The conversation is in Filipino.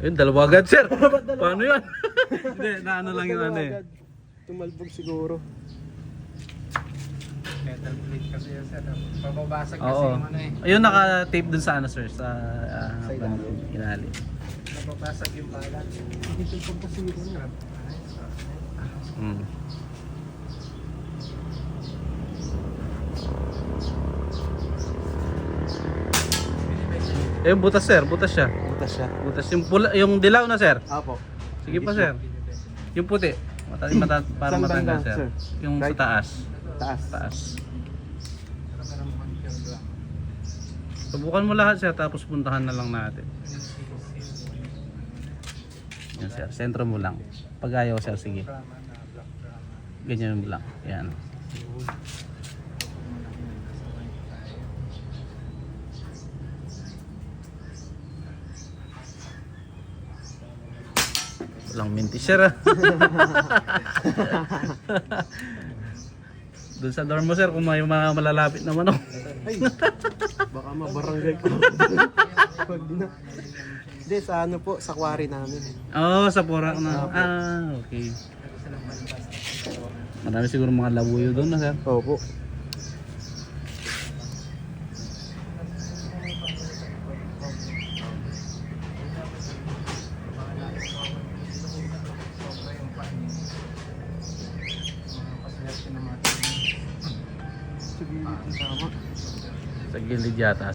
Ayun, dalawa agad, sir. Paano yan? Hindi, naano lang yung ano eh. Tumalbog siguro. Metal plate kasi yun sir. Pababasag kasi Oo. yung ano eh. Ayun, naka-tape dun sa ano, sir. Sa Sa ilalim. ilalim. Pababasag yung balat. Tumalbog kasi yun. Hmm. Ayun, butas, sir. Butas siya. Butas siya. Butas. Yung, yung dilaw na, sir. Apo. Sige pa, sir. Yung puti. Para Saan matanggal, banda, sir. sir? Yung sa Right? taas. Taas. Taas. Subukan mo lahat, sir. Tapos puntahan na lang natin. Yan, sir. Sentro mo lang. Pag ayaw, sir. Sige. Ganyan mo lang. Yan. Walang minti, sir. Doon sa dorm mo, sir, kung may mga malalapit na manok. Ay, baka mabarangay ko. Pag na. Hindi, sa ano po, sa quarry namin. Oo, sa Porac na. Ah, okay. Marami siguro mga labuyo doon, na, sir. Opo. Sa gilid yung tama. Sa gilid yata.